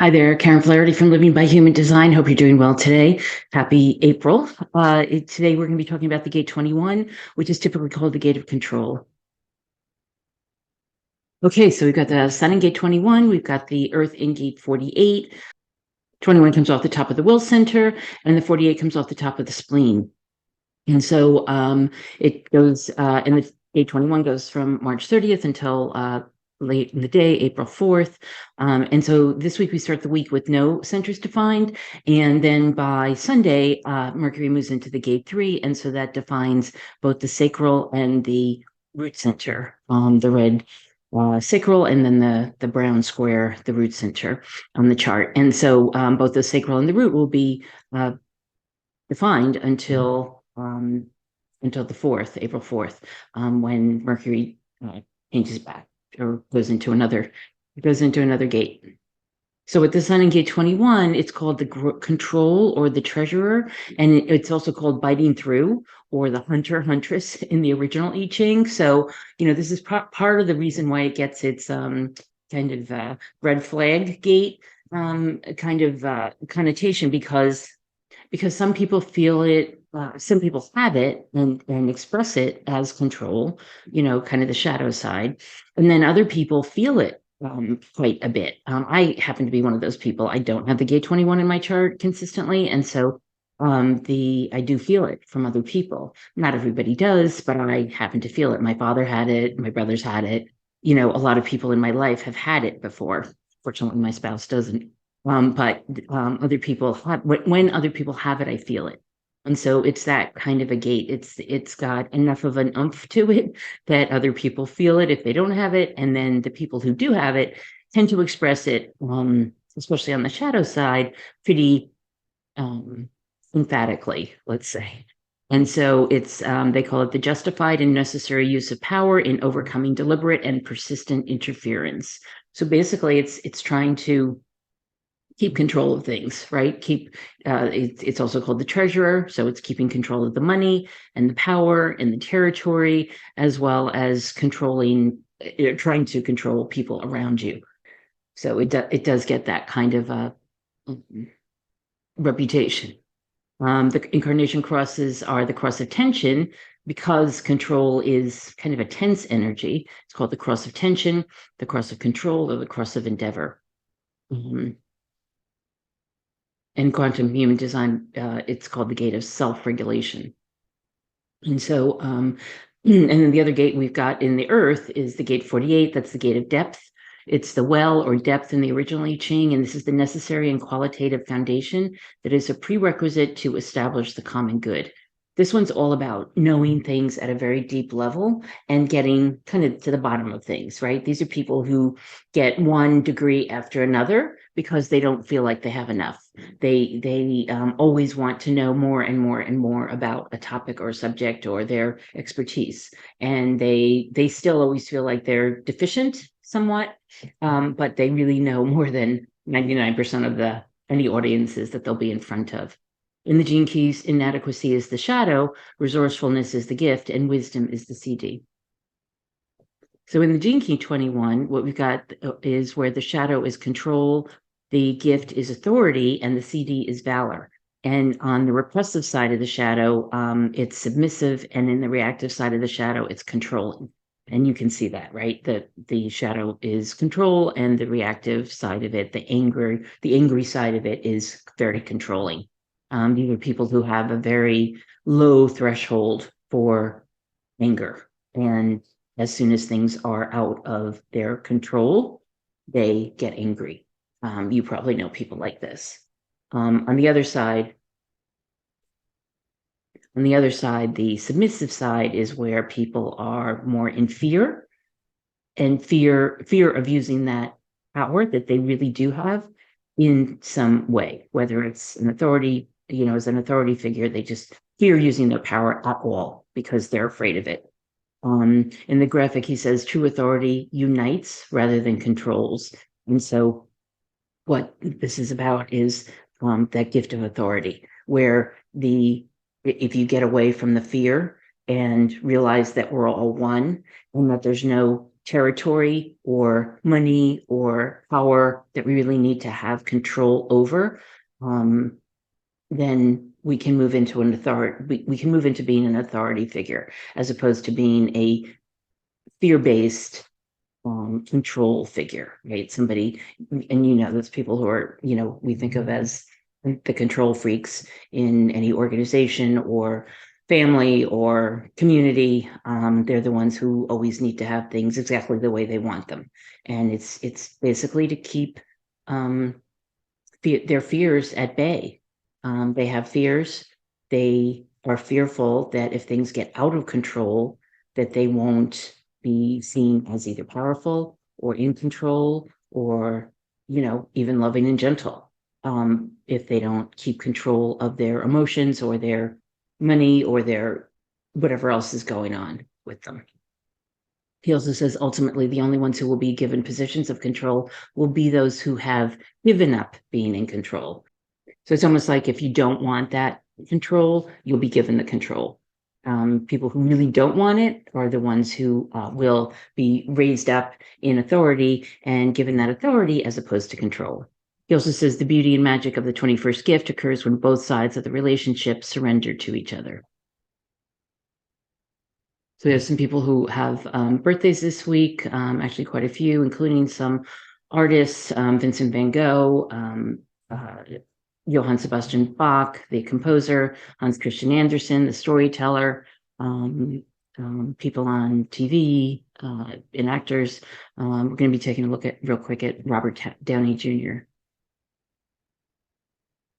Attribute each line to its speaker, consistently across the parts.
Speaker 1: Hi there, Karen Flaherty from Living by Human Design. Hope you're doing well today. Happy April. Today we're going to be talking about the gate 21, which is typically called the gate of control. Okay, so we've got the sun in gate 21. We've got the earth in gate 48. 21 comes off the top of the will center, and the 48 comes off the top of the spleen. And so it goes, and the gate 21 goes from March 30th until late in the day, April 4th. And so this week we start the week with no centers defined. And then by Sunday, Mercury moves into the gate 3. And so that defines both the sacral and the root center, the red sacral, and then the brown square, the root center on the chart. And so both the sacral and the root will be defined until the 4th, April 4th, when Mercury changes back or goes into another gate. So with the sun in gate 21, it's called the control or the treasurer, and it's also called biting through or the hunter huntress in the original I Ching. So this is part of the reason why it gets its kind of red flag gate kind of connotation, because some people feel it, some people have it and express it as control, kind of the shadow side. And then other people feel it quite a bit. I happen to be one of those people. I don't have the gate 21 in my chart consistently. And so I do feel it from other people. Not everybody does, but I happen to feel it. My father had it. My brothers had it. A lot of people in my life have had it before. Fortunately, my spouse doesn't. But other people when other people have it, I feel it. And so it's that kind of a gate. It's got enough of an oomph to it that other people feel it if they don't have it. And then the people who do have it tend to express it, especially on the shadow side, pretty emphatically, let's say. And so it's they call it the justified and necessary use of power in overcoming deliberate and persistent interference. So basically it's trying to keep control of things, right? It's also called the treasurer. So it's keeping control of the money and the power and the territory, as well as trying to control people around you. So it does get that kind of reputation. The incarnation crosses are the cross of tension, because control is kind of a tense energy. It's called the cross of tension, the cross of control, or the cross of endeavor. In quantum human design, it's called the gate of self-regulation. And so, and then the other gate we've got in the earth is the gate 48. That's the gate of depth. It's the well or depth in the original I Ching, and this is the necessary and qualitative foundation that is a prerequisite to establish the common good. This one's all about knowing things at a very deep level and getting kind of to the bottom of things, right? These are people who get one degree after another because they don't feel like they have enough. They always want to know more and more and more about a topic or a subject or their expertise. And they still always feel like they're deficient somewhat, but they really know more than 99% of any audiences that they'll be in front of. In the gene keys, inadequacy is the shadow, resourcefulness is the gift, and wisdom is the CD. So in the gene key 21, what we've got is where the shadow is control, the gift is authority, and the CD is valor. And on the repressive side of the shadow, it's submissive, and in the reactive side of the shadow, it's controlling. And you can see that, right? That the shadow is control, and the reactive side of it, the angry side of it, is very controlling. These are people who have a very low threshold for anger. And as soon as things are out of their control, they get angry. You probably know people like this. On the other side, the submissive side is where people are more in fear, and fear of using that power that they really do have in some way, whether it's an authority, as an authority figure, they just fear using their power at all because they're afraid of it. In the graphic, he says true authority unites rather than controls. And so what this is about is that gift of authority, where if you get away from the fear and realize that we're all one and that there's no territory or money or power that we really need to have control over, then we can move into an authority. We can move into being an authority figure as opposed to being a fear-based control figure, right? Somebody, and those people who are, we think of as the control freaks in any organization or family or community. They're the ones who always need to have things exactly the way they want them, and it's basically to keep their fears at bay. They have fears. They are fearful that if things get out of control, that they won't be seen as either powerful or in control or, even loving and gentle, if they don't keep control of their emotions or their money or their whatever else is going on with them. He also says ultimately the only ones who will be given positions of control will be those who have given up being in control. So it's almost like if you don't want that control, you'll be given the control. People who really don't want it are the ones who will be raised up in authority and given that authority as opposed to control. He also says the beauty and magic of the 21st gift occurs when both sides of the relationship surrender to each other. So we have some people who have birthdays this week, actually quite a few, including some artists, Vincent van Gogh, Johann Sebastian Bach, the composer, Hans Christian Andersen, the storyteller, people on TV, and actors. We're going to be taking a look at real quick at Robert Downey Jr.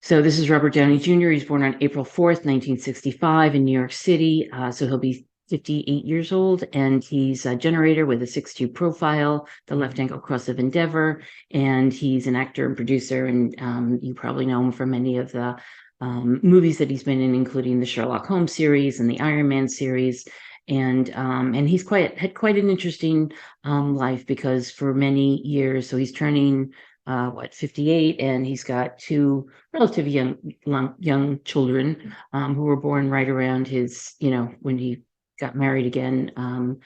Speaker 1: So this is Robert Downey Jr. He's born on April 4th, 1965 in New York City. So he'll be 58 years old, and he's a generator with a 6'2" profile, the left angle cross of endeavor, and he's an actor and producer, and you probably know him from many of the movies that he's been in, including the Sherlock Holmes series and the Iron Man series. And he's had quite an interesting life, because for many years, so he's turning 58, and he's got two relatively young children who were born right around his, when he got married again.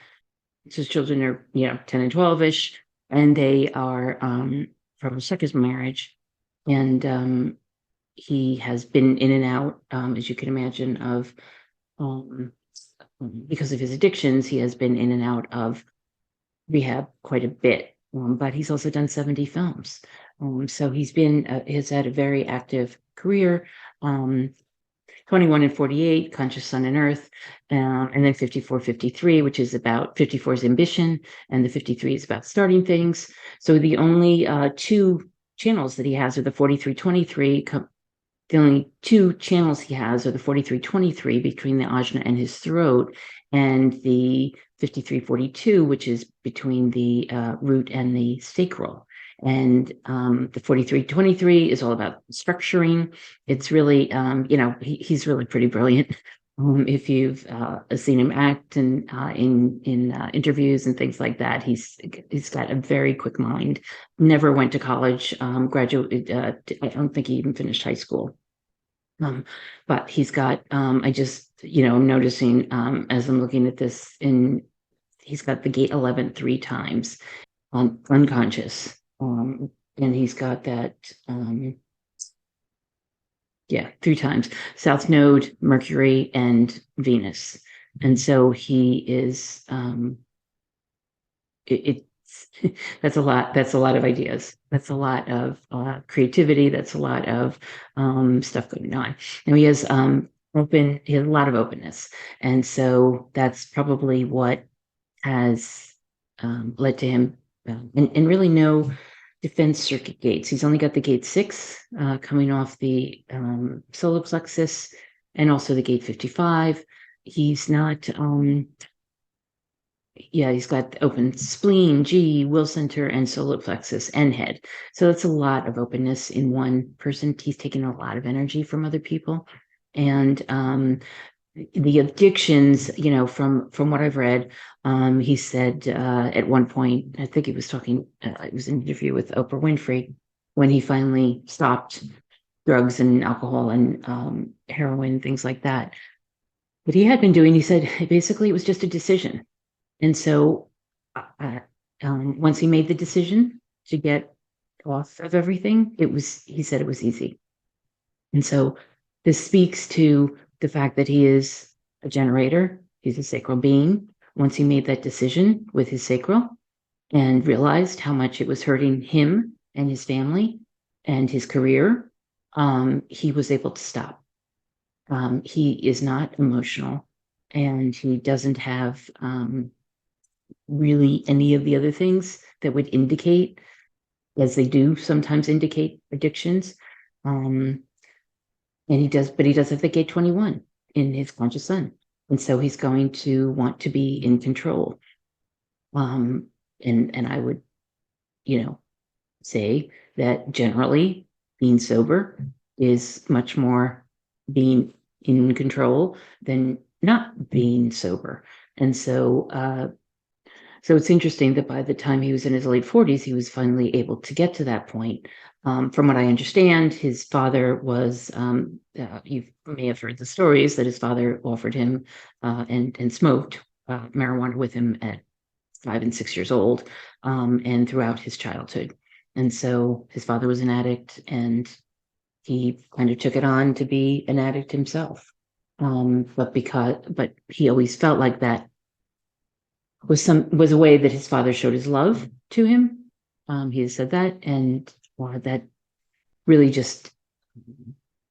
Speaker 1: His children are 10 and 12ish, and they are from a second marriage, and he has been in and out, as you can imagine, of because of his addictions. He has been in and out of rehab quite a bit, but he's also done 70 films. So he's had a very active career. 21 and 48, Conscious Sun and Earth, and then 54, 53, which is about 54's ambition, and the 53 is about starting things. So the only two channels that he has are the 4323. The only two channels he has are the 4323 between the ajna and his throat, and the 5342, which is between the root and the sacral. And the 4323 is all about structuring. It's really, he's really pretty brilliant. If you've seen him act and in interviews and things like that, he's got a very quick mind. Never went to college, graduated. I don't think he even finished high school. But he's got, I just, I'm noticing as I'm looking at this, he's got the gate 11 3 times, unconscious. And he's got that, 3 times, South Node, Mercury, and Venus. And so he is, that's a lot of ideas. That's a lot of creativity. That's a lot of stuff going on. And he has he has a lot of openness. And so that's probably what has led to him, and really no defense circuit gates. He's only got the gate 6 coming off the solar plexus, and also the gate 55. He's not, he's got open spleen, G, will center, and solar plexus, and head. So that's a lot of openness in one person. He's taking a lot of energy from other people. And the addictions, from what I've read, he said at one point, I think he was talking, it was an interview with Oprah Winfrey, when he finally stopped drugs and alcohol and heroin, things like that. What he had been doing, he said, basically it was just a decision. And so once he made the decision to get off of everything, he said it was easy. And so this speaks to the fact that he is a generator, he's a sacral being. Once he made that decision with his sacral and realized how much it was hurting him and his family and his career, he was able to stop. He is not emotional, and he doesn't have really any of the other things that would indicate, as they do sometimes indicate, addictions. And he does, but he does have the gate 21 in his conscious sun. And so he's going to want to be in control. And I would, say that generally being sober is much more being in control than not being sober. And so it's interesting that by the time he was in his late 40s, he was finally able to get to that point. From what I understand, his father was, you may have heard the stories that his father offered him and smoked marijuana with him at 5 and 6 years old, and throughout his childhood. And so his father was an addict, and he kind of took it on to be an addict himself. But he always felt like that was a way that his father showed his love to him. He has said that, and that really just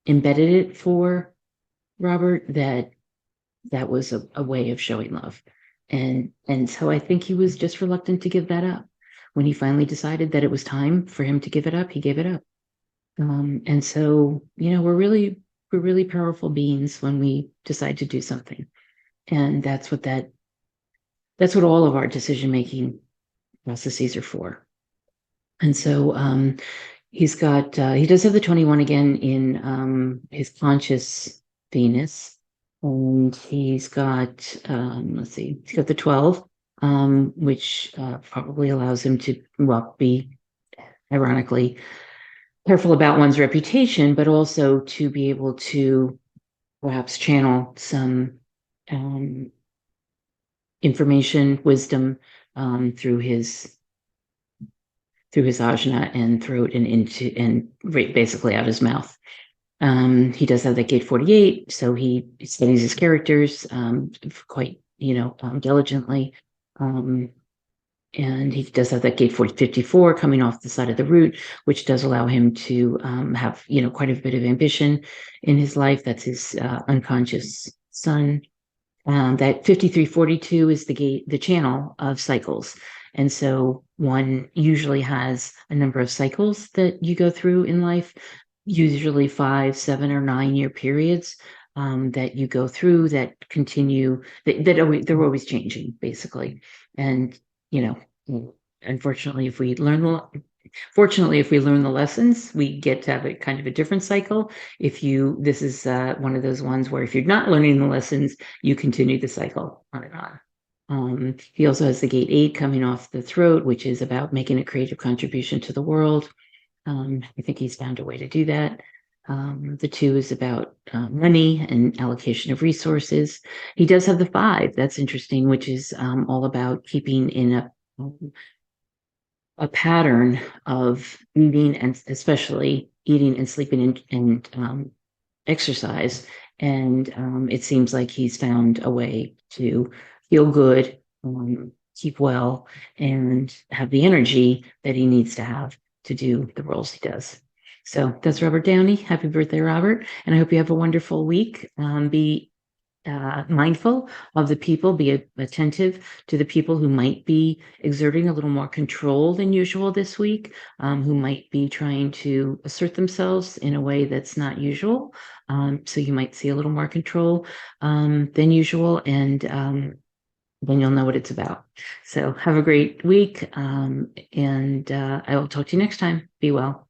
Speaker 1: embedded it for Robert, that was a way of showing love. And so I think he was just reluctant to give that up. When he finally decided that it was time for him to give it up, he gave it up. And so, we're really powerful beings when we decide to do something. And that's what all of our decision-making processes are for. And so he does have the 21 again in his conscious Venus. And he's got, he's got the 12, which probably allows him to, be ironically careful about one's reputation, but also to be able to perhaps channel some information, wisdom through his ajna and throat and basically out his mouth. He does have that gate 48, so he studies his characters quite, diligently. And he does have that gate 54 coming off the side of the root, which does allow him to have, quite a bit of ambition in his life. That's his unconscious sun. That 5342 is the channel of cycles. And so one usually has a number of cycles that you go through in life, usually 5, 7, or 9 year periods that you go through that continue, they're always changing, basically. And, unfortunately, if we learn the lessons, we get to have a kind of a different cycle. This is one of those ones where if you're not learning the lessons, you continue the cycle on and on. He also has the gate 8 coming off the throat, which is about making a creative contribution to the world. I think he's found a way to do that. The 2 is about money and allocation of resources. He does have the 5. That's interesting, which is all about keeping in a pattern of eating, and especially eating and sleeping and exercise. And it seems like he's found a way to feel good, keep well, and have the energy that he needs to have to do the roles he does. So that's Robert Downey. Happy birthday, Robert. And I hope you have a wonderful week. Be mindful of the people, be attentive to the people who might be exerting a little more control than usual this week, who might be trying to assert themselves in a way that's not usual. So you might see a little more control than usual, and then you'll know what it's about. So have a great week, and I will talk to you next time. Be well.